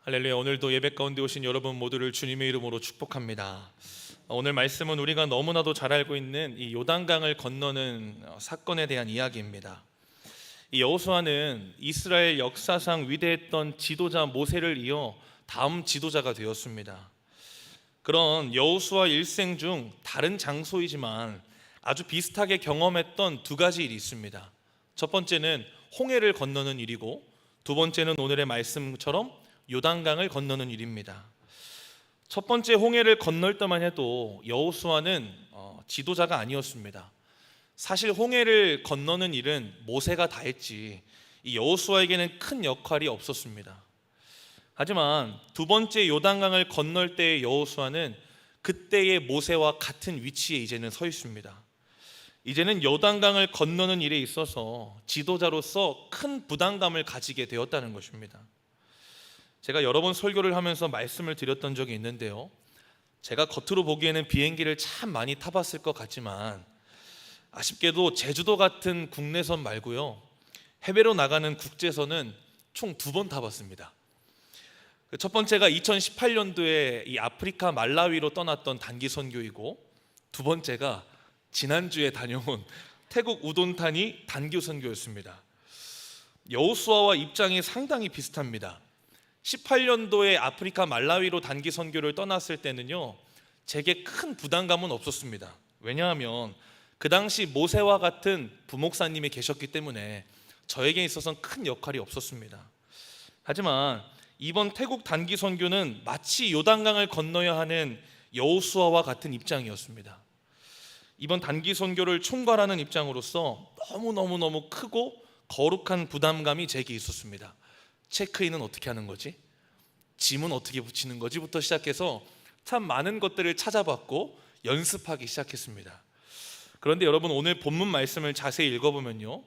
할렐루야. 오늘도 예배 가운데 오신 여러분 모두를 주님의 이름으로 축복합니다. 오늘 말씀은 우리가 너무나도 잘 알고 있는 이 요단강을 건너는 사건에 대한 이야기입니다. 이 여호수아는 이스라엘 역사상 위대했던 지도자 모세를 이어 다음 지도자가 되었습니다. 그런 여호수아 일생 중 다른 장소이지만 아주 비슷하게 경험했던 두 가지 일이 있습니다. 첫 번째는 홍해를 건너는 일이고, 두 번째는 오늘의 말씀처럼 요단강을 건너는 일입니다. 첫 번째 홍해를 건널 때만 해도 여호수아는 지도자가 아니었습니다. 사실 홍해를 건너는 일은 모세가 다 했지 이 여호수아에게는 큰 역할이 없었습니다. 하지만 두 번째 요단강을 건널 때의 여호수아는 그때의 모세와 같은 위치에 이제는 서 있습니다. 이제는 요단강을 건너는 일에 있어서 지도자로서 큰 부담감을 가지게 되었다는 것입니다. 제가 여러 번 설교를 하면서 말씀을 드렸던 적이 있는데요, 제가 겉으로 보기에는 비행기를 참 많이 타봤을 것 같지만 아쉽게도 제주도 같은 국내선 말고요, 해외로 나가는 국제선은 총 2번 타봤습니다. 첫 번째가 2018년도에 이 아프리카 말라위로 떠났던 단기 선교이고, 두 번째가 지난주에 다녀온 태국 우돈탄이 단기 선교였습니다. 여호수아와 입장이 상당히 비슷합니다. 18년도에 아프리카 말라위로 단기 선교를 떠났을 때는요, 제게 큰 부담감은 없었습니다. 왜냐하면 그 당시 모세와 같은 부목사님이 계셨기 때문에 저에게 있어서는 큰 역할이 없었습니다. 하지만 이번 태국 단기 선교는 마치 요단강을 건너야 하는 여호수아와 같은 입장이었습니다. 이번 단기 선교를 총괄하는 입장으로서 너무 크고 거룩한 부담감이 제게 있었습니다. 체크인은 어떻게 하는 거지? 짐은 어떻게 붙이는 거지?부터 시작해서 참 많은 것들을 찾아봤고 연습하기 시작했습니다. 그런데 여러분, 오늘 본문 말씀을 자세히 읽어보면요,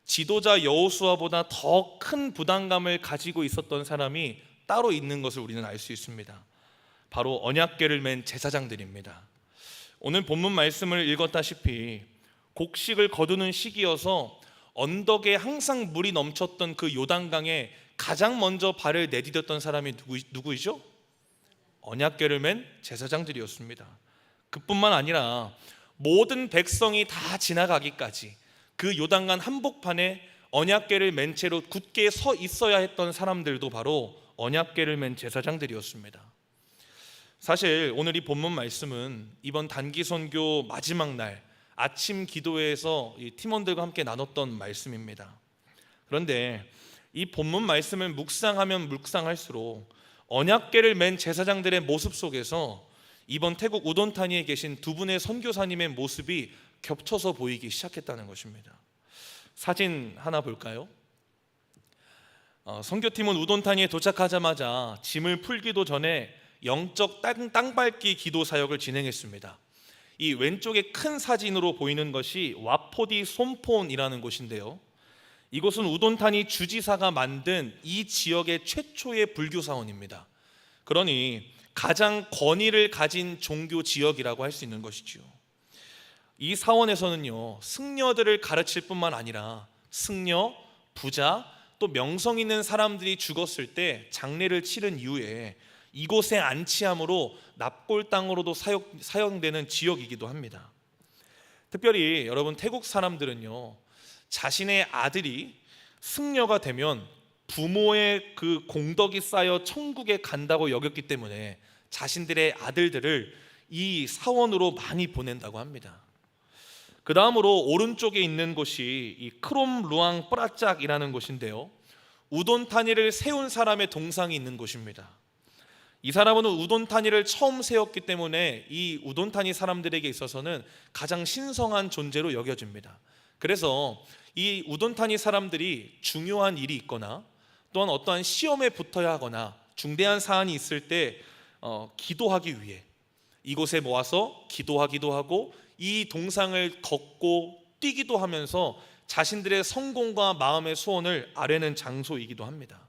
지도자 여호수아보다 더 큰 부담감을 가지고 있었던 사람이 따로 있는 것을 우리는 알 수 있습니다. 바로 언약궤를 맨 제사장들입니다. 오늘 본문 말씀을 읽었다시피 곡식을 거두는 시기여서 언덕에 항상 물이 넘쳤던 그 요단강에 가장 먼저 발을 내디뎠던 사람이 누구이죠? 언약궤를 맨 제사장들이었습니다. 그뿐만 아니라 모든 백성이 다 지나가기까지 그 요단강 한복판에 언약궤를 맨 채로 굳게 서 있어야 했던 사람들도 바로 언약궤를 맨 제사장들이었습니다. 사실 오늘 이 본문 말씀은 이번 단기 선교 마지막 날 아침 기도회에서 이 팀원들과 함께 나눴던 말씀입니다. 그런데 이 본문 말씀을 묵상하면 묵상할수록 언약궤를 맨 제사장들의 모습 속에서 이번 태국 우돈타니에 계신 두 분의 선교사님의 모습이 겹쳐서 보이기 시작했다는 것입니다. 사진 하나 볼까요? 선교팀은 우돈타니에 도착하자마자 짐을 풀기도 전에 영적 땅밟기 기도 사역을 진행했습니다. 이 왼쪽에 큰 사진으로 보이는 것이 와포디 솜폰이라는 곳인데요, 이곳은 우돈타니 주지사가 만든 이 지역의 최초의 불교 사원입니다. 그러니 가장 권위를 가진 종교 지역이라고 할 수 있는 것이죠. 이 사원에서는요, 승려들을 가르칠 뿐만 아니라 승려, 부자, 또 명성 있는 사람들이 죽었을 때 장례를 치른 이후에 이곳에 안치함으로 납골 땅으로도 사용되는 지역이기도 합니다. 특별히 여러분, 태국 사람들은요, 자신의 아들이 승려가 되면 부모의 그 공덕이 쌓여 천국에 간다고 여겼기 때문에 자신들의 아들들을 이 사원으로 많이 보낸다고 합니다. 그 다음으로 오른쪽에 있는 곳이 이 크롬 루앙 뿌라짝이라는 곳인데요, 우돈타니를 세운 사람의 동상이 있는 곳입니다. 이 사람은 우돈타니를 처음 세웠기 때문에 이 우돈타니 사람들에게 있어서는 가장 신성한 존재로 여겨집니다. 그래서 이 우돈타니 사람들이 중요한 일이 있거나 또한 어떠한 시험에 붙어야 하거나 중대한 사안이 있을 때 기도하기 위해 이곳에 모아서 기도하기도 하고 이 동상을 걷고 뛰기도 하면서 자신들의 성공과 마음의 소원을 아뢰는 장소이기도 합니다.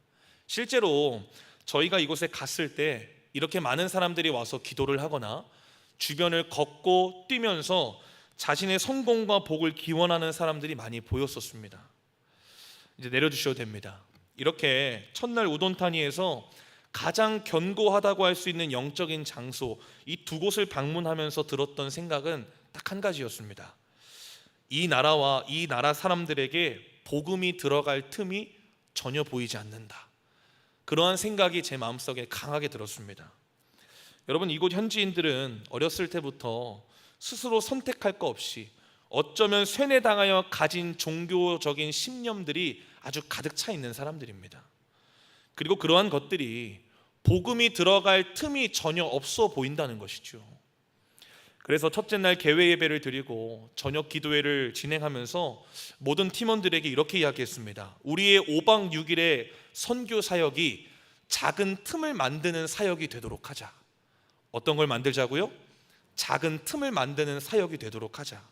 실제로 저희가 이곳에 갔을 때 이렇게 많은 사람들이 와서 기도를 하거나 주변을 걷고 뛰면서 자신의 성공과 복을 기원하는 사람들이 많이 보였었습니다. 이제 내려주셔도 됩니다. 이렇게 첫날 우돈타니에서 가장 견고하다고 할 수 있는 영적인 장소, 이 두 곳을 방문하면서 들었던 생각은 딱 한 가지였습니다. 이 나라와 이 나라 사람들에게 복음이 들어갈 틈이 전혀 보이지 않는다. 그러한 생각이 제 마음속에 강하게 들었습니다. 여러분, 이곳 현지인들은 어렸을 때부터 스스로 선택할 거 없이 어쩌면 쇠뇌당하여 가진 종교적인 신념들이 아주 가득 차 있는 사람들입니다. 그리고 그러한 것들이 복음이 들어갈 틈이 전혀 없어 보인다는 것이죠. 그래서 첫째 날 개회 예배를 드리고 저녁 기도회를 진행하면서 모든 팀원들에게 이렇게 이야기했습니다. 우리의 5박 6일의 선교 사역이 작은 틈을 만드는 사역이 되도록 하자. 어떤 걸 만들자고요? 작은 틈을 만드는 사역이 되도록 하자.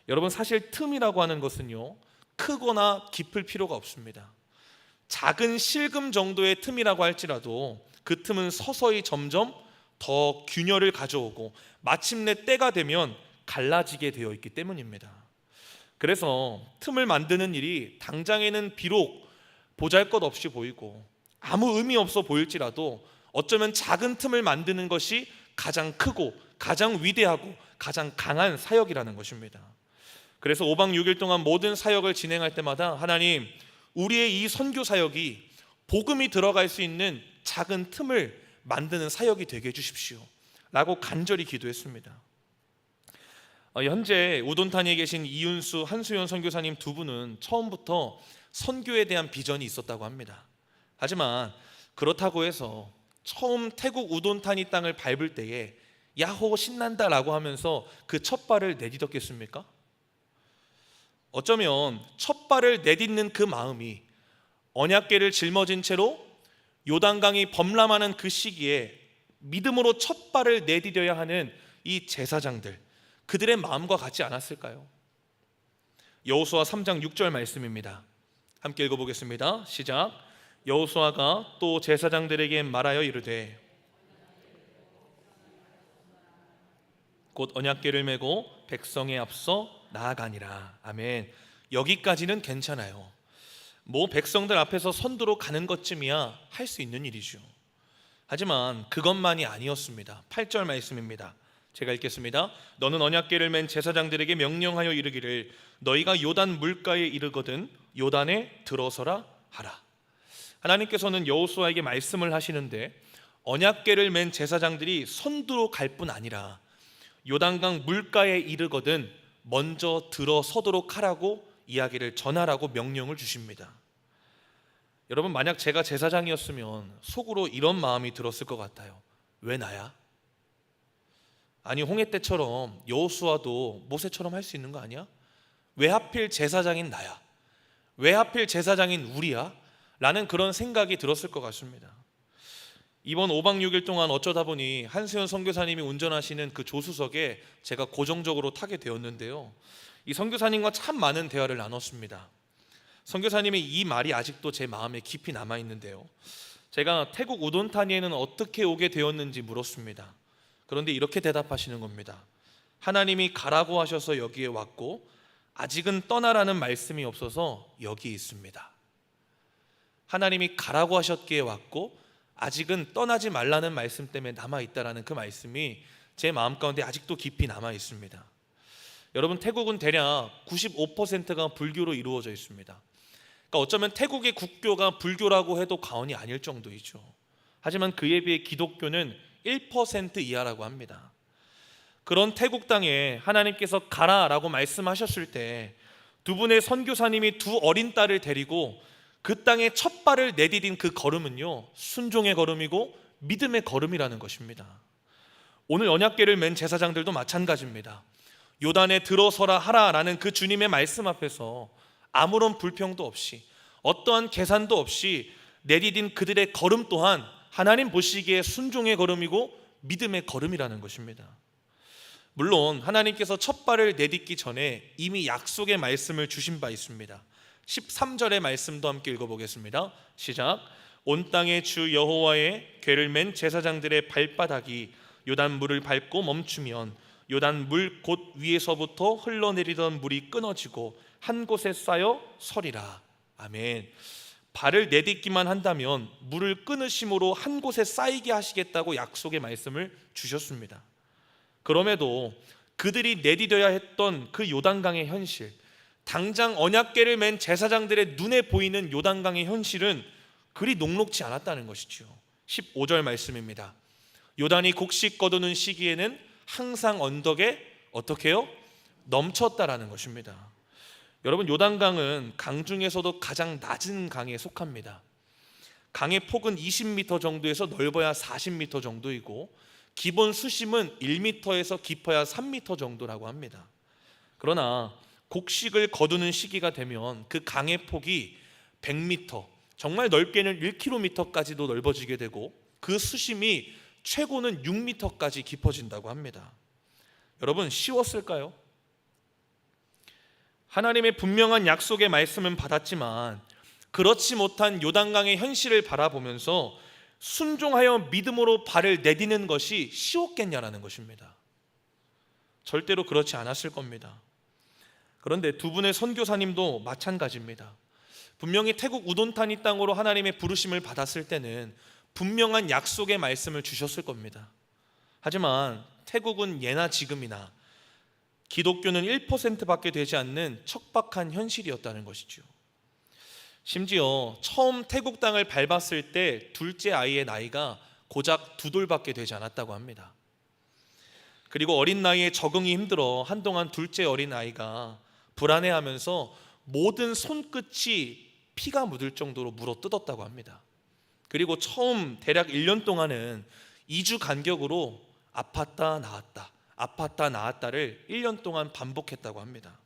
여러분, 사실 틈이라고 하는 것은요, 크거나 깊을 필요가 없습니다. 작은 실금 정도의 틈이라고 할지라도 그 틈은 서서히 점점 더 균열을 가져오고 마침내 때가 되면 갈라지게 되어 있기 때문입니다. 그래서 틈을 만드는 일이 당장에는 비록 보잘것없이 보이고 아무 의미 없어 보일지라도 어쩌면 작은 틈을 만드는 것이 가장 크고 가장 위대하고 가장 강한 사역이라는 것입니다. 그래서 5박 6일 동안 모든 사역을 진행할 때마다 하나님, 우리의 이 선교 사역이 복음이 들어갈 수 있는 작은 틈을 만드는 사역이 되게 해주십시오 라고 간절히 기도했습니다. 현재 우돈탄에 계신 이윤수, 한수연 선교사님 두 분은 처음부터 선교에 대한 비전이 있었다고 합니다. 하지만 그렇다고 해서 처음 태국 우돈탄이 땅을 밟을 때에 야호 신난다 라고 하면서 그 첫 발을 내딛었겠습니까? 어쩌면 첫 발을 내딛는 그 마음이 언약궤를 짊어진 채로 요단강이 범람하는 그 시기에 믿음으로 첫 발을 내디뎌야 하는 이 제사장들, 그들의 마음과 같지 않았을까요? 여호수아 3장 6절 말씀입니다. 함께 읽어보겠습니다. 시작. 여호수아가 또 제사장들에게 말하여 이르되 곧 언약궤를 메고 백성에 앞서 나아가니라. 아멘. 여기까지는 괜찮아요. 뭐 백성들 앞에서 선두로 가는 것쯤이야 할 수 있는 일이죠. 하지만 그것만이 아니었습니다. 8절 말씀입니다. 제가 읽겠습니다. 너는 언약궤를 맨 제사장들에게 명령하여 이르기를 너희가 요단 물가에 이르거든 요단에 들어서라 하라. 하나님께서는 여호수아에게 말씀을 하시는데 언약궤를 맨 제사장들이 선두로 갈 뿐 아니라 요단강 물가에 이르거든 먼저 들어서도록 하라고 이야기를 전하라고 명령을 주십니다. 여러분, 만약 제가 제사장이었으면 속으로 이런 마음이 들었을 것 같아요. 왜 나야? 아니, 홍해 때처럼 여호수아도 모세처럼 할 수 있는 거 아니야? 왜 하필 제사장인 나야? 왜 하필 제사장인 우리야? 라는 그런 생각이 들었을 것 같습니다. 이번 5박 6일 동안 어쩌다 보니 한수연 선교사님이 운전하시는 그 조수석에 제가 고정적으로 타게 되었는데요, 이 선교사님과 참 많은 대화를 나눴습니다. 선교사님의 이 말이 아직도 제 마음에 깊이 남아있는데요, 제가 태국 우돈타니에는 어떻게 오게 되었는지 물었습니다. 그런데 이렇게 대답하시는 겁니다. 하나님이 가라고 하셔서 여기에 왔고 아직은 떠나라는 말씀이 없어서 여기 있습니다. 하나님이 가라고 하셨기에 왔고 아직은 떠나지 말라는 말씀 때문에 남아있다라는 그 말씀이 제 마음 가운데 아직도 깊이 남아있습니다. 여러분, 태국은 대략 95%가 불교로 이루어져 있습니다. 그러니까 어쩌면 태국의 국교가 불교라고 해도 과언이 아닐 정도이죠. 하지만 그에 비해 기독교는 1% 이하라고 합니다. 그런 태국 땅에 하나님께서 가라라고 말씀하셨을 때 두 분의 선교사님이 두 어린 딸을 데리고 그 땅에 첫 발을 내디딘 그 걸음은요, 순종의 걸음이고 믿음의 걸음이라는 것입니다. 오늘 언약궤를 맨 제사장들도 마찬가지입니다. 요단에 들어서라 하라라는 그 주님의 말씀 앞에서 아무런 불평도 없이 어떠한 계산도 없이 내디딘 그들의 걸음 또한 하나님 보시기에 순종의 걸음이고 믿음의 걸음이라는 것입니다. 물론 하나님께서 첫 발을 내딛기 전에 이미 약속의 말씀을 주신 바 있습니다. 13절의 말씀도 함께 읽어보겠습니다. 시작. 온 땅의 주 여호와의 궤를 맨 제사장들의 발바닥이 요단 물을 밟고 멈추면 요단 물 곧 위에서부터 흘러내리던 물이 끊어지고 한 곳에 쌓여 서리라. 아멘. 발을 내딛기만 한다면 물을 끊으심으로 한 곳에 쌓이게 하시겠다고 약속의 말씀을 주셨습니다. 그럼에도 그들이 내디뎌야 했던 그 요단강의 현실, 당장 언약궤를 맨 제사장들의 눈에 보이는 요단강의 현실은 그리 녹록지 않았다는 것이죠. 15절 말씀입니다. 요단이 곡식 거두는 시기에는 항상 언덕에 어떻게 해요? 넘쳤다라는 것입니다. 여러분, 요단강은 강 중에서도 가장 낮은 강에 속합니다. 강의 폭은 20m 정도에서 넓어야 40m 정도이고 기본 수심은 1m에서 깊어야 3m 정도라고 합니다. 그러나 곡식을 거두는 시기가 되면 그 강의 폭이 100m, 정말 넓게는 1km까지도 넓어지게 되고 그 수심이 최고는 6m까지 깊어진다고 합니다. 여러분, 쉬웠을까요? 하나님의 분명한 약속의 말씀은 받았지만 그렇지 못한 요단강의 현실을 바라보면서 순종하여 믿음으로 발을 내디는 것이 쉬웠겠냐라는 것입니다. 절대로 그렇지 않았을 겁니다. 그런데 두 분의 선교사님도 마찬가지입니다. 분명히 태국 우돈타니 땅으로 하나님의 부르심을 받았을 때는 분명한 약속의 말씀을 주셨을 겁니다. 하지만 태국은 예나 지금이나 기독교는 1%밖에 되지 않는 척박한 현실이었다는 것이죠. 심지어 처음 태국 땅을 밟았을 때 둘째 아이의 나이가 고작 2돌밖에 되지 않았다고 합니다. 그리고 어린 나이에 적응이 힘들어 한동안 둘째 어린 아이가 불안해하면서 모든 손끝이 피가 묻을 정도로 물어뜯었다고 합니다. 그리고 처음 대략 1년 동안은 2주 간격으로 아팠다 나았다, 아팠다 나았다를 1년 동안 반복했다고 합니다.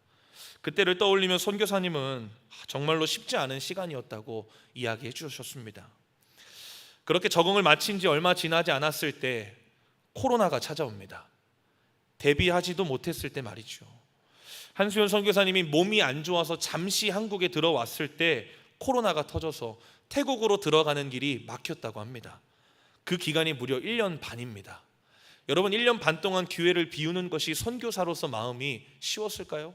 그때를 떠올리며 선교사님은 정말로 쉽지 않은 시간이었다고 이야기해 주셨습니다. 그렇게 적응을 마친 지 얼마 지나지 않았을 때 코로나가 찾아옵니다. 대비하지도 못했을 때 말이죠. 한수연 선교사님이 몸이 안 좋아서 잠시 한국에 들어왔을 때 코로나가 터져서 태국으로 들어가는 길이 막혔다고 합니다. 그 기간이 무려 1년 반입니다. 여러분, 1년 반 동안 교회를 비우는 것이 선교사로서 마음이 쉬웠을까요?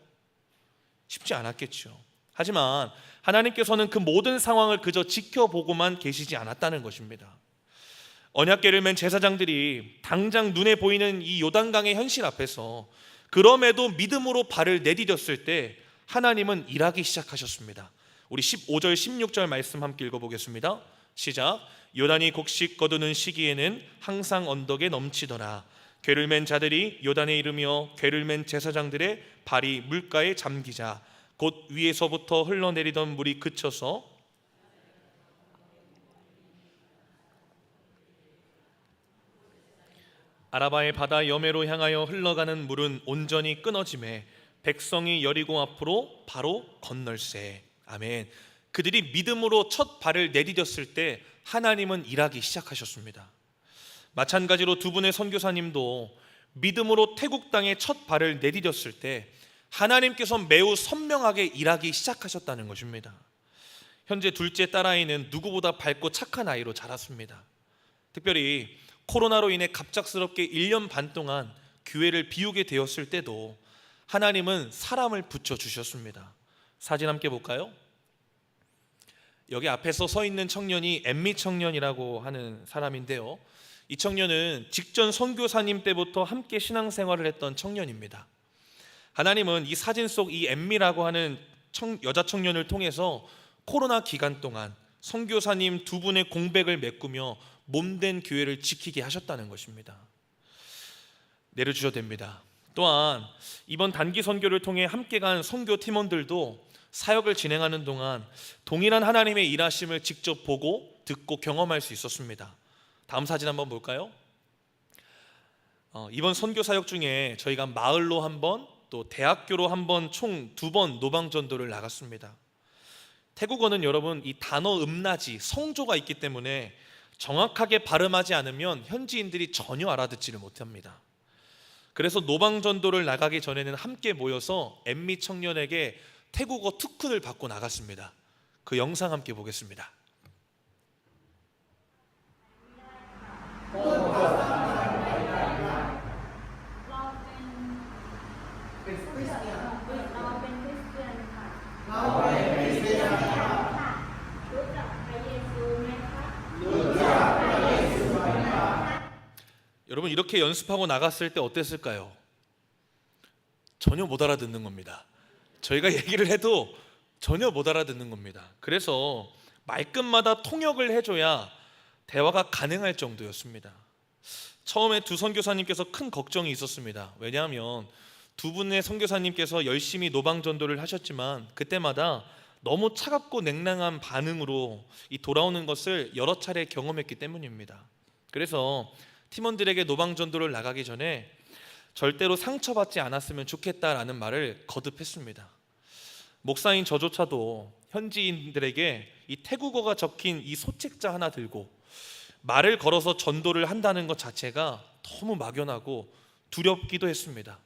쉽지 않았겠죠. 하지만 하나님께서는 그 모든 상황을 그저 지켜보고만 계시지 않았다는 것입니다. 언약궤를 맨 제사장들이 당장 눈에 보이는 이 요단강의 현실 앞에서 그럼에도 믿음으로 발을 내디뎠을 때 하나님은 일하기 시작하셨습니다. 우리 15절 16절 말씀 함께 읽어보겠습니다. 시작. 요단이 곡식 거두는 시기에는 항상 언덕에 넘치더라. 궤를 맨 자들이 요단에 이르며 궤를 맨 제사장들의 발이 물가에 잠기자 곧 위에서부터 흘러내리던 물이 그쳐서 아라바의 바다 여매로 향하여 흘러가는 물은 온전히 끊어지매 백성이 여리고 앞으로 바로 건널세. 아멘. 그들이 믿음으로 첫 발을 내디뎠을 때 하나님은 일하기 시작하셨습니다. 마찬가지로 두 분의 선교사님도 믿음으로 태국 땅에 첫 발을 내디뎠을 때 하나님께서 매우 선명하게 일하기 시작하셨다는 것입니다. 현재 둘째 딸아이는 누구보다 밝고 착한 아이로 자랐습니다. 특별히 코로나로 인해 갑작스럽게 1년 반 동안 교회를 비우게 되었을 때도 하나님은 사람을 붙여주셨습니다. 사진 함께 볼까요? 여기 앞에서 서 있는 청년이 엠미 청년이라고 하는 사람인데요, 이 청년은 직전 선교사님 때부터 함께 신앙생활을 했던 청년입니다. 하나님은 이 사진 속 이 엠미라고 하는 여자 청년을 통해서 코로나 기간 동안 선교사님 두 분의 공백을 메꾸며 몸된 교회를 지키게 하셨다는 것입니다. 내려주셔도 됩니다. 또한 이번 단기 선교를 통해 함께 간 선교 팀원들도 사역을 진행하는 동안 동일한 하나님의 일하심을 직접 보고 듣고 경험할 수 있었습니다. 다음 사진 한번 볼까요? 이번 선교 사역 중에 저희가 마을로 한 번, 또 대학교로 한 번, 총 2번 노방전도를 나갔습니다. 태국어는 여러분 이 단어 음낮이 성조가 있기 때문에 정확하게 발음하지 않으면 현지인들이 전혀 알아듣지를 못합니다. 그래서 노방전도를 나가기 전에는 함께 모여서 엠미 청년에게 태국어 특훈을 받고 나갔습니다. 그 영상 함께 보겠습니다. 여러분, 이렇게 연습하고 나갔을 때 어땠을까요? 전혀 못 알아듣는 겁니다. 저희가 얘기를 해도 전혀 못 알아듣는 겁니다. 그래서 말끝마다 통역을 해줘야 대화가 가능할 정도였습니다. 처음에 두 선교사님께서 큰 걱정이 있었습니다. 왜냐하면 두 분의 선교사님께서 열심히 노방전도를 하셨지만 그때마다 너무 차갑고 냉랭한 반응으로 이 돌아오는 것을 여러 차례 경험했기 때문입니다. 그래서 팀원들에게 노방전도를 나가기 전에 절대로 상처받지 않았으면 좋겠다라는 말을 거듭했습니다. 목사인 저조차도 현지인들에게 이 태국어가 적힌 이 소책자 하나 들고 말을 걸어서 전도를 한다는 것 자체가 너무 막연하고 두렵기도 했습니다.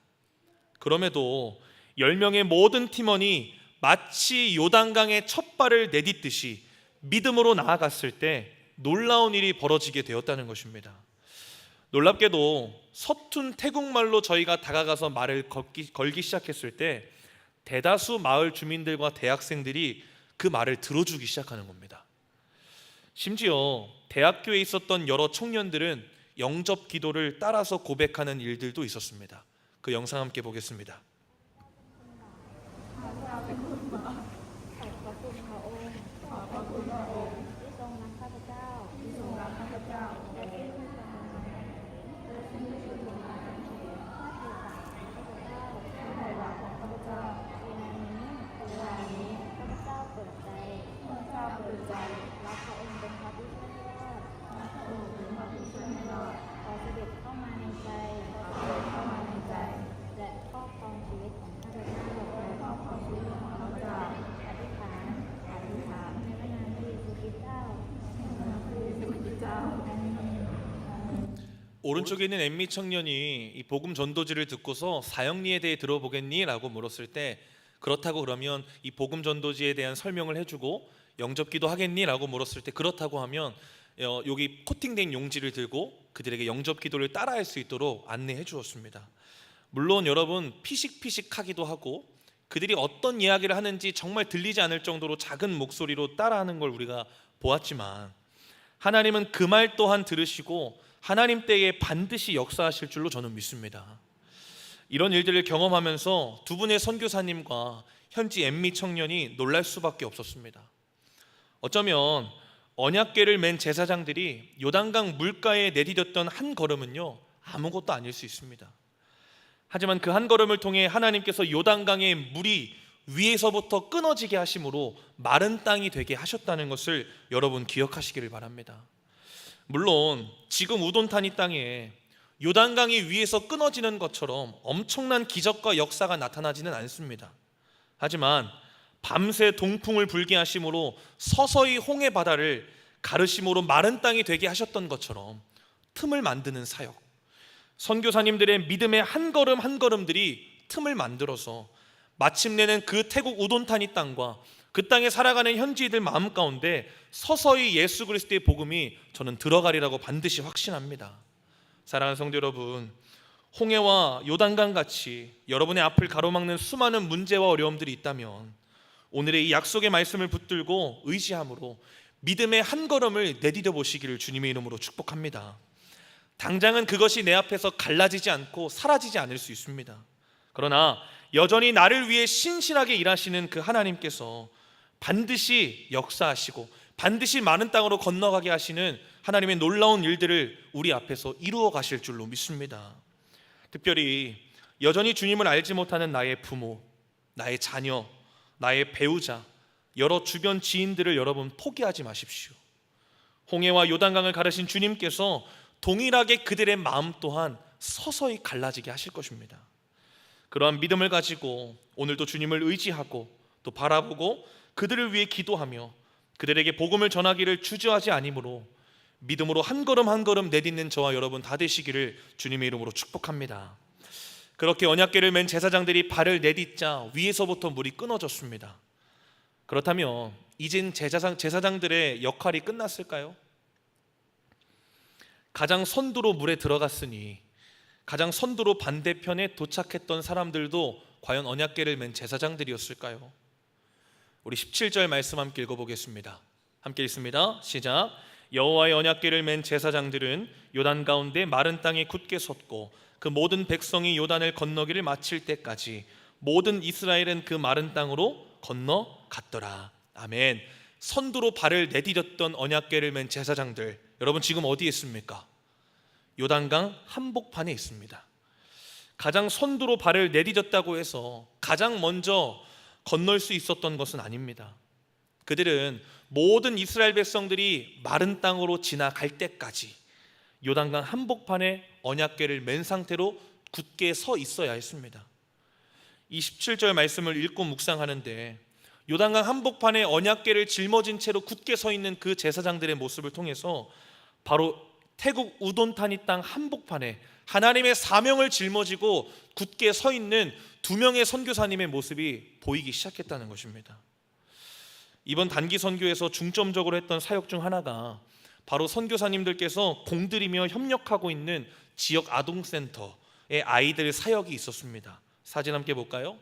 그럼에도 10명의 모든 팀원이 마치 요단강에 첫 발을 내딛듯이 믿음으로 나아갔을 때 놀라운 일이 벌어지게 되었다는 것입니다. 놀랍게도 서툰 태국말로 저희가 다가가서 말을 걸기 시작했을 때 대다수 마을 주민들과 대학생들이 그 말을 들어주기 시작하는 겁니다. 심지어 대학교에 있었던 여러 청년들은 영접 기도를 따라서 고백하는 일들도 있었습니다. 그 영상 함께 보겠습니다. 오른쪽에 있는 엠미 청년이 이 복음 전도지를 듣고서 사형리에 대해 들어보겠니? 라고 물었을 때 그렇다고 그러면 이 복음 전도지에 대한 설명을 해주고 영접기도 하겠니? 라고 물었을 때 그렇다고 하면 여기 코팅된 용지를 들고 그들에게 영접기도를 따라할 수 있도록 안내해 주었습니다. 물론 여러분 피식피식하기도 하고 그들이 어떤 이야기를 하는지 정말 들리지 않을 정도로 작은 목소리로 따라하는 걸 우리가 보았지만 하나님은 그 말 또한 들으시고 하나님 때에 반드시 역사하실 줄로 저는 믿습니다. 이런 일들을 경험하면서 두 분의 선교사님과 현지 엠미 청년이 놀랄 수밖에 없었습니다. 어쩌면 언약궤를 맨 제사장들이 요단강 물가에 내디뎠던 한 걸음은요 아무것도 아닐 수 있습니다. 하지만 그 한 걸음을 통해 하나님께서 요단강의 물이 위에서부터 끊어지게 하심으로 마른 땅이 되게 하셨다는 것을 여러분 기억하시기를 바랍니다. 물론 지금 우돈타니 땅에 요단강이 위에서 끊어지는 것처럼 엄청난 기적과 역사가 나타나지는 않습니다. 하지만 밤새 동풍을 불게 하심으로 서서히 홍해 바다를 가르심으로 마른 땅이 되게 하셨던 것처럼 틈을 만드는 사역, 선교사님들의 믿음의 한 걸음 한 걸음들이 틈을 만들어서 마침내는 그 태국 우돈타니 땅과 그 땅에 살아가는 현지인들 마음 가운데 서서히 예수 그리스도의 복음이 저는 들어가리라고 반드시 확신합니다. 사랑하는 성도 여러분, 홍해와 요단강 같이 여러분의 앞을 가로막는 수많은 문제와 어려움들이 있다면 오늘의 이 약속의 말씀을 붙들고 의지함으로 믿음의 한 걸음을 내디뎌 보시기를 주님의 이름으로 축복합니다. 당장은 그것이 내 앞에서 갈라지지 않고 사라지지 않을 수 있습니다. 그러나 여전히 나를 위해 신실하게 일하시는 그 하나님께서 반드시 역사하시고 반드시 많은 땅으로 건너가게 하시는 하나님의 놀라운 일들을 우리 앞에서 이루어 가실 줄로 믿습니다. 특별히 여전히 주님을 알지 못하는 나의 부모, 나의 자녀, 나의 배우자, 여러 주변 지인들을 여러분 포기하지 마십시오. 홍해와 요단강을 가르신 주님께서 동일하게 그들의 마음 또한 서서히 갈라지게 하실 것입니다. 그러한 믿음을 가지고 오늘도 주님을 의지하고 또 바라보고 그들을 위해 기도하며 그들에게 복음을 전하기를 주저하지 아니므로 믿음으로 한 걸음 한 걸음 내딛는 저와 여러분 다 되시기를 주님의 이름으로 축복합니다. 그렇게 언약궤를 맨 제사장들이 발을 내딛자 위에서부터 물이 끊어졌습니다. 그렇다면 이젠 제사장들의 역할이 끝났을까요? 가장 선두로 물에 들어갔으니 가장 선두로 반대편에 도착했던 사람들도 과연 언약궤를 맨 제사장들이었을까요? 우리 17절 말씀 함께 읽어보겠습니다. 함께 읽습니다. 시작. 여호와의 언약궤를 맨 제사장들은 요단 가운데 마른 땅에 굳게 섰고 그 모든 백성이 요단을 건너기를 마칠 때까지 모든 이스라엘은 그 마른 땅으로 건너갔더라. 아멘. 선두로 발을 내디뎠던 언약궤를 맨 제사장들, 여러분 지금 어디에 있습니까? 요단강 한복판에 있습니다. 가장 선두로 발을 내디뎠다고 해서 가장 먼저 건널 수 있었던 것은 아닙니다. 그들은 모든 이스라엘 백성들이 마른 땅으로 지나갈 때까지 요단강 한복판에 언약궤를 맨 상태로 굳게 서 있어야 했습니다. 이 17절 말씀을 읽고 묵상하는데 요단강 한복판에 언약궤를 짊어진 채로 굳게 서 있는 그 제사장들의 모습을 통해서 바로 태국 우돈타니 땅 한복판에 하나님의 사명을 짊어지고 굳게 서 있는 두 명의 선교사님의 모습이 보이기 시작했다는 것입니다. 이번 단기 선교에서 중점적으로 했던 사역 중 하나가 바로 선교사님들께서 공들이며 협력하고 있는 지역 아동센터의 아이들 사역이 있었습니다. 사진 함께 볼까요?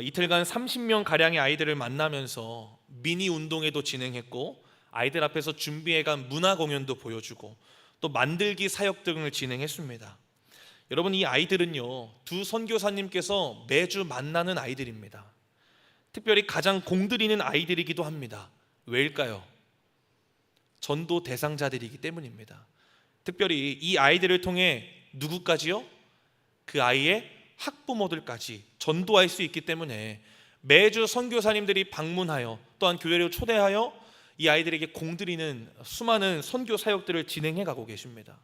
이틀간 30명 가량의 아이들을 만나면서 미니 운동회도 진행했고 아이들 앞에서 준비해간 문화 공연도 보여주고 또 만들기 사역 등을 진행했습니다. 여러분, 이 아이들은요, 두 선교사님께서 매주 만나는 아이들입니다. 특별히 가장 공들이는 아이들이기도 합니다. 왜일까요? 전도 대상자들이기 때문입니다. 특별히 이 아이들을 통해 누구까지요? 그 아이의 학부모들까지 전도할 수 있기 때문에 매주 선교사님들이 방문하여 또한 교회로 초대하여 이 아이들에게 공들이는 수많은 선교 사역들을 진행해 가고 계십니다.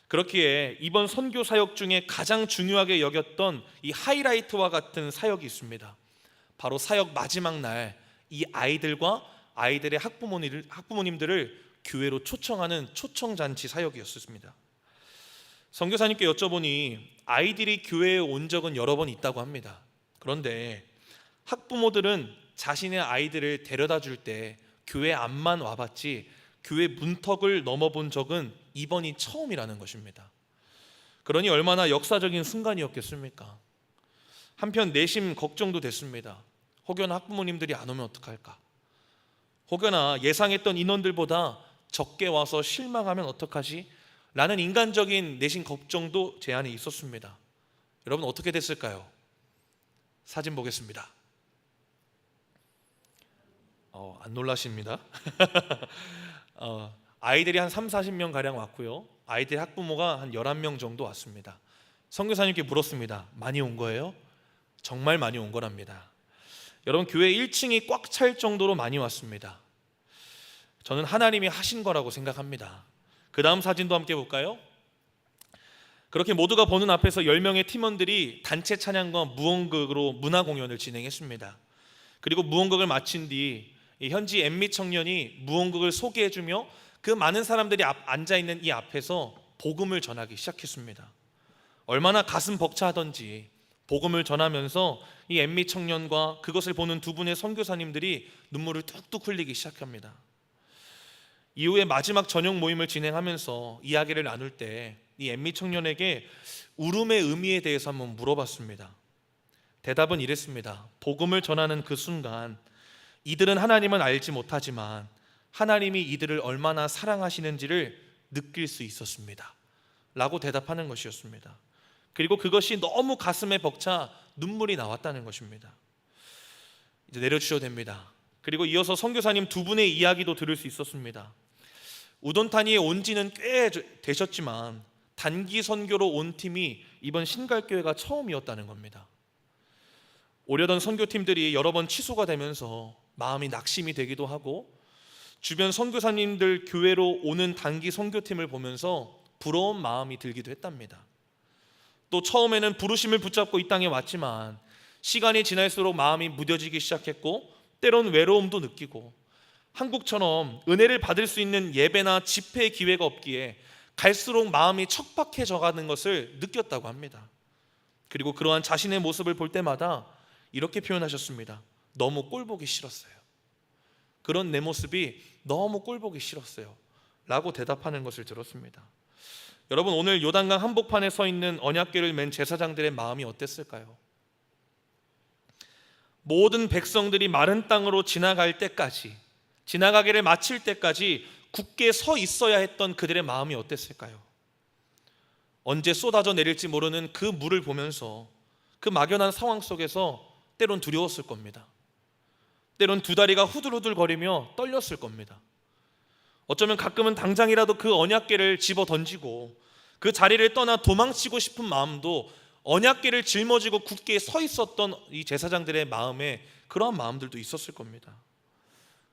그렇기에 이번 선교 사역 중에 가장 중요하게 여겼던 이 하이라이트와 같은 사역이 있습니다. 바로 사역 마지막 날 이 아이들과 아이들의 학부모님들을 교회로 초청하는 초청잔치 사역이었습니다. 선교사님께 여쭤보니 아이들이 교회에 온 적은 여러 번 있다고 합니다. 그런데 학부모들은 자신의 아이들을 데려다 줄 때 교회 앞만 와봤지 교회 문턱을 넘어본 적은 이번이 처음이라는 것입니다. 그러니 얼마나 역사적인 순간이었겠습니까? 한편 내심 걱정도 됐습니다. 혹여나 학부모님들이 안 오면 어떡할까? 혹여나 예상했던 인원들보다 적게 와서 실망하면 어떡하지? 라는 인간적인 내심 걱정도 제 안에 있었습니다. 여러분 어떻게 됐을까요? 사진 보겠습니다. 안 놀라십니다. 아이들이 한 30-40명 가량 왔고요. 아이들 학부모가 한 11명 정도 왔습니다. 선교사님께 물었습니다. 많이 온 거예요? 정말 많이 온 거랍니다. 여러분 교회 1층이 꽉 찰 정도로 많이 왔습니다. 저는 하나님이 하신 거라고 생각합니다. 그 다음 사진도 함께 볼까요? 그렇게 모두가 보는 앞에서 10명의 팀원들이 단체 찬양과 무언극으로 문화 공연을 진행했습니다. 그리고 무언극을 마친 뒤 현지 엠미 청년이 무언극을 소개해주며 그 많은 사람들이 앉아있는 이 앞에서 복음을 전하기 시작했습니다. 얼마나 가슴 벅차하던지 복음을 전하면서 이 엠미 청년과 그것을 보는 두 분의 선교사님들이 눈물을 뚝뚝 흘리기 시작합니다. 이후에 마지막 저녁 모임을 진행하면서 이야기를 나눌 때 이 엠미 청년에게 울음의 의미에 대해서 한번 물어봤습니다. 대답은 이랬습니다. 복음을 전하는 그 순간 이들은 하나님은 알지 못하지만 하나님이 이들을 얼마나 사랑하시는지를 느낄 수 있었습니다 라고 대답하는 것이었습니다. 그리고 그것이 너무 가슴에 벅차 눈물이 나왔다는 것입니다. 이제 내려주셔도 됩니다. 그리고 이어서 선교사님 두 분의 이야기도 들을 수 있었습니다. 우돈타니에 온 지는 꽤 되셨지만 단기 선교로 온 팀이 이번 신갈교회가 처음이었다는 겁니다. 오려던 선교팀들이 여러 번 취소가 되면서 마음이 낙심이 되기도 하고 주변 선교사님들 교회로 오는 단기 선교팀을 보면서 부러운 마음이 들기도 했답니다. 또 처음에는 부르심을 붙잡고 이 땅에 왔지만 시간이 지날수록 마음이 무뎌지기 시작했고 때론 외로움도 느끼고 한국처럼 은혜를 받을 수 있는 예배나 집회 기회가 없기에 갈수록 마음이 척박해져 가는 것을 느꼈다고 합니다. 그리고 그러한 자신의 모습을 볼 때마다 이렇게 표현하셨습니다. 너무 꼴보기 싫었어요. 그런 내 모습이 너무 꼴보기 싫었어요 라고 대답하는 것을 들었습니다. 여러분 오늘 요단강 한복판에 서 있는 언약궤를 맨 제사장들의 마음이 어땠을까요? 모든 백성들이 마른 땅으로 지나갈 때까지 지나가기를 마칠 때까지 굳게 서 있어야 했던 그들의 마음이 어땠을까요? 언제 쏟아져 내릴지 모르는 그 물을 보면서 그 막연한 상황 속에서 때론 두려웠을 겁니다. 때론 두 다리가 후들후들거리며 떨렸을 겁니다. 어쩌면 가끔은 당장이라도 그 언약궤를 집어 던지고 그 자리를 떠나 도망치고 싶은 마음도 언약궤를 짊어지고 굳게 서 있었던 이 제사장들의 마음에 그러한 마음들도 있었을 겁니다.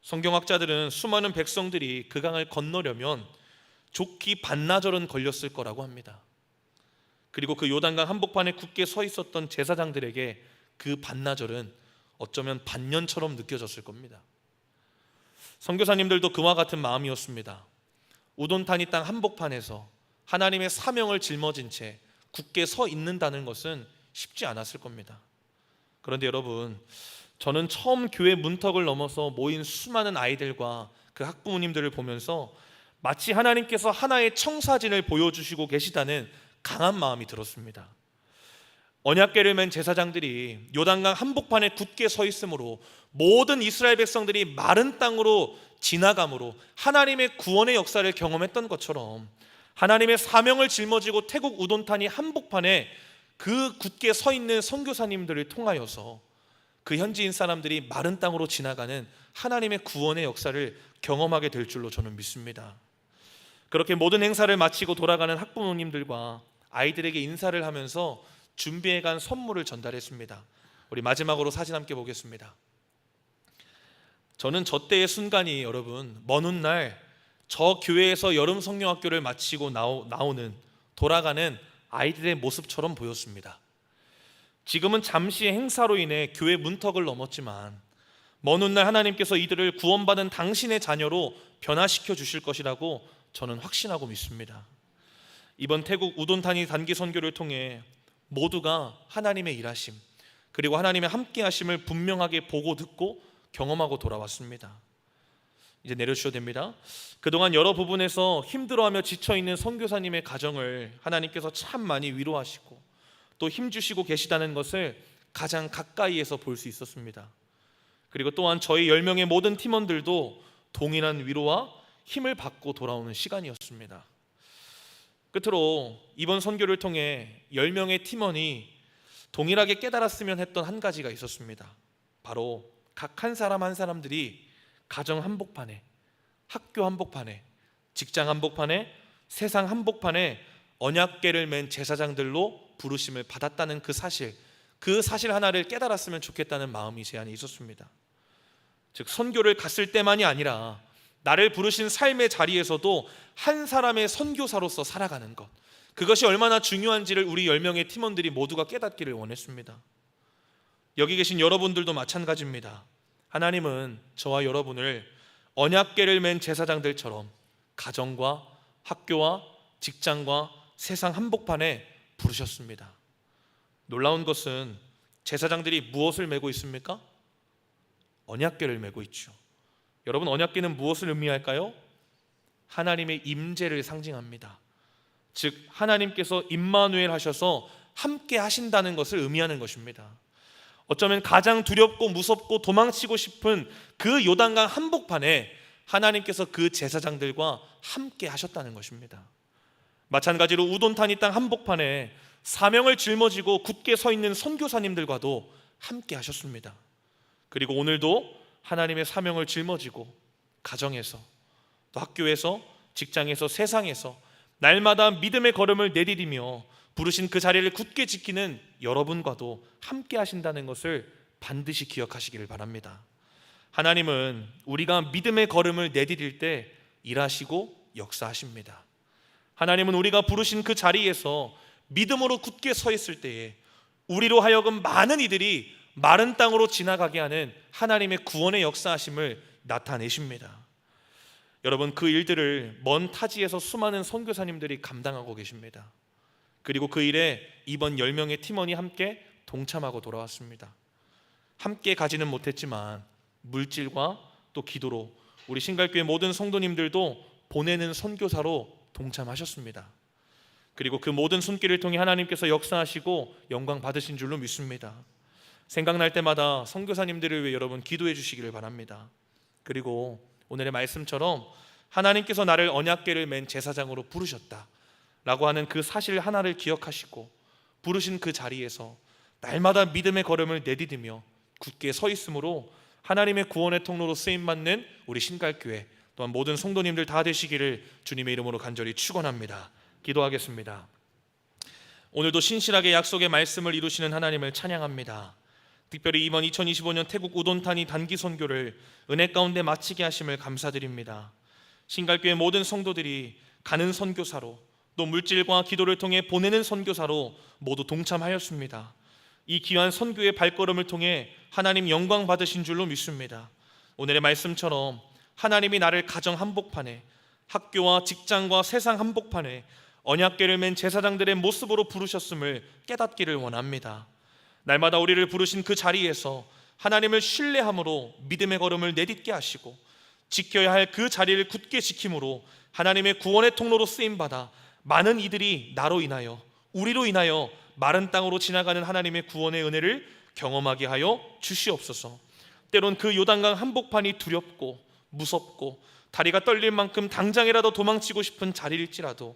성경학자들은 수많은 백성들이 그 강을 건너려면 좋기 반나절은 걸렸을 거라고 합니다. 그리고 그 요단강 한복판에 굳게 서 있었던 제사장들에게 그 반나절은 어쩌면 반년처럼 느껴졌을 겁니다. 선교사님들도 그와 같은 마음이었습니다. 우돈타니 땅 한복판에서 하나님의 사명을 짊어진 채 굳게 서 있는다는 것은 쉽지 않았을 겁니다. 그런데 여러분, 저는 처음 교회 문턱을 넘어서 모인 수많은 아이들과 그 학부모님들을 보면서 마치 하나님께서 하나의 청사진을 보여주시고 계시다는 강한 마음이 들었습니다. 언약궤를 맨 제사장들이 요단강 한복판에 굳게 서 있으므로 모든 이스라엘 백성들이 마른 땅으로 지나감으로 하나님의 구원의 역사를 경험했던 것처럼 하나님의 사명을 짊어지고 태국 우돈타니 한복판에 그 굳게 서 있는 선교사님들을 통하여서 그 현지인 사람들이 마른 땅으로 지나가는 하나님의 구원의 역사를 경험하게 될 줄로 저는 믿습니다. 그렇게 모든 행사를 마치고 돌아가는 학부모님들과 아이들에게 인사를 하면서 준비해간 선물을 전달했습니다. 우리 마지막으로 사진 함께 보겠습니다. 저는 저 때의 순간이 여러분 먼 훗날 저 교회에서 여름 성경학교를 마치고 돌아가는 아이들의 모습처럼 보였습니다. 지금은 잠시의 행사로 인해 교회 문턱을 넘었지만 먼 훗날 하나님께서 이들을 구원받은 당신의 자녀로 변화시켜 주실 것이라고 저는 확신하고 믿습니다. 이번 태국 우돈타니 단기 선교를 통해 모두가 하나님의 일하심 그리고 하나님의 함께 하심을 분명하게 보고 듣고 경험하고 돌아왔습니다. 이제 내려주셔도 됩니다. 그동안 여러 부분에서 힘들어하며 지쳐있는 선교사님의 가정을 하나님께서 참 많이 위로하시고 또 힘주시고 계시다는 것을 가장 가까이에서 볼 수 있었습니다. 그리고 또한 저희 10명의 모든 팀원들도 동일한 위로와 힘을 받고 돌아오는 시간이었습니다. 끝으로 이번 선교를 통해 10명의 팀원이 동일하게 깨달았으면 했던 한 가지가 있었습니다. 바로 각 한 사람 한 사람들이 가정 한복판에, 학교 한복판에, 직장 한복판에, 세상 한복판에 언약궤를 맨 제사장들로 부르심을 받았다는 그 사실 하나를 깨달았으면 좋겠다는 마음이 제 안에 있었습니다. 즉 선교를 갔을 때만이 아니라 나를 부르신 삶의 자리에서도 한 사람의 선교사로서 살아가는 것, 그것이 얼마나 중요한지를 우리 10명의 팀원들이 모두가 깨닫기를 원했습니다. 여기 계신 여러분들도 마찬가지입니다. 하나님은 저와 여러분을 언약궤를 맨 제사장들처럼 가정과 학교와 직장과 세상 한복판에 부르셨습니다. 놀라운 것은 제사장들이 무엇을 메고 있습니까? 언약궤를 메고 있죠. 여러분, 언약궤는 무엇을 의미할까요? 하나님의 임재를 상징합니다. 즉 하나님께서 임마누엘 하셔서 함께 하신다는 것을 의미하는 것입니다. 어쩌면 가장 두렵고 무섭고 도망치고 싶은 그 요단강 한복판에 하나님께서 그 제사장들과 함께 하셨다는 것입니다. 마찬가지로 우돈타니 땅 한복판에 사명을 짊어지고 굳게 서 있는 선교사님들과도 함께 하셨습니다. 그리고 오늘도 하나님의 사명을 짊어지고 가정에서 또 학교에서 직장에서 세상에서 날마다 믿음의 걸음을 내디디며 부르신 그 자리를 굳게 지키는 여러분과도 함께 하신다는 것을 반드시 기억하시기를 바랍니다. 하나님은 우리가 믿음의 걸음을 내디딜 때 일하시고 역사하십니다. 하나님은 우리가 부르신 그 자리에서 믿음으로 굳게 서 있을 때에 우리로 하여금 많은 이들이 마른 땅으로 지나가게 하는 하나님의 구원의 역사하심을 나타내십니다. 여러분, 그 일들을 먼 타지에서 수많은 선교사님들이 감당하고 계십니다. 그리고 그 일에 이번 10명의 팀원이 함께 동참하고 돌아왔습니다. 함께 가지는 못했지만 물질과 또 기도로 우리 신갈교회 모든 성도님들도 보내는 선교사로 동참하셨습니다. 그리고 그 모든 손길을 통해 하나님께서 역사하시고 영광 받으신 줄로 믿습니다. 생각날 때마다 선교사님들을 위해 여러분 기도해 주시기를 바랍니다. 그리고 오늘의 말씀처럼 하나님께서 나를 언약궤를 맨 제사장으로 부르셨다라고 하는 그 사실 하나를 기억하시고 부르신 그 자리에서 날마다 믿음의 걸음을 내디디며 굳게 서 있으므로 하나님의 구원의 통로로 쓰임받는 우리 신갈교회 또한 모든 성도님들 다 되시기를 주님의 이름으로 간절히 축원합니다. 기도하겠습니다. 오늘도 신실하게 약속의 말씀을 이루시는 하나님을 찬양합니다. 특별히 이번 2025년 태국 우돈타니 단기 선교를 은혜 가운데 마치게 하심을 감사드립니다. 신갈교회 모든 성도들이 가는 선교사로 또 물질과 기도를 통해 보내는 선교사로 모두 동참하였습니다. 이 귀한 선교의 발걸음을 통해 하나님 영광 받으신 줄로 믿습니다. 오늘의 말씀처럼 하나님이 나를 가정 한복판에, 학교와 직장과 세상 한복판에 언약궤를 맨 제사장들의 모습으로 부르셨음을 깨닫기를 원합니다. 날마다 우리를 부르신 그 자리에서 하나님을 신뢰함으로 믿음의 걸음을 내딛게 하시고 지켜야 할 그 자리를 굳게 지킴으로 하나님의 구원의 통로로 쓰임받아 많은 이들이 나로 인하여, 우리로 인하여 마른 땅으로 지나가는 하나님의 구원의 은혜를 경험하게 하여 주시옵소서. 때론 그 요단강 한복판이 두렵고 무섭고 다리가 떨릴 만큼 당장이라도 도망치고 싶은 자리일지라도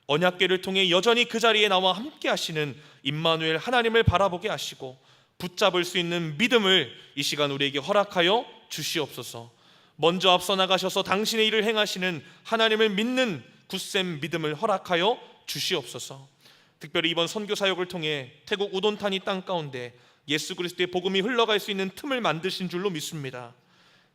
언약궤를 통해 여전히 그 자리에 나와 함께 하시는 임마누엘 하나님을 바라보게 하시고 붙잡을 수 있는 믿음을 이 시간 우리에게 허락하여 주시옵소서. 먼저 앞서 나가셔서 당신의 일을 행하시는 하나님을 믿는 굳센 믿음을 허락하여 주시옵소서. 특별히 이번 선교 사역을 통해 태국 우돈타니 땅 가운데 예수 그리스도의 복음이 흘러갈 수 있는 틈을 만드신 줄로 믿습니다.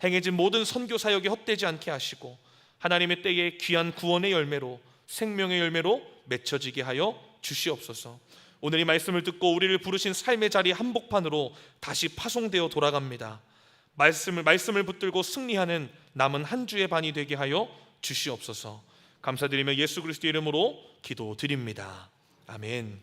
행해진 모든 선교 사역이 헛되지 않게 하시고 하나님의 때에 귀한 구원의 열매로, 생명의 열매로 맺혀지게 하여 주시옵소서. 오늘 이 말씀을 듣고 우리를 부르신 삶의 자리 한복판으로 다시 파송되어 돌아갑니다. 말씀을 붙들고 승리하는 남은 한 주의 반이 되게 하여 주시옵소서. 감사드리며 예수 그리스도의 이름으로 기도드립니다. 아멘.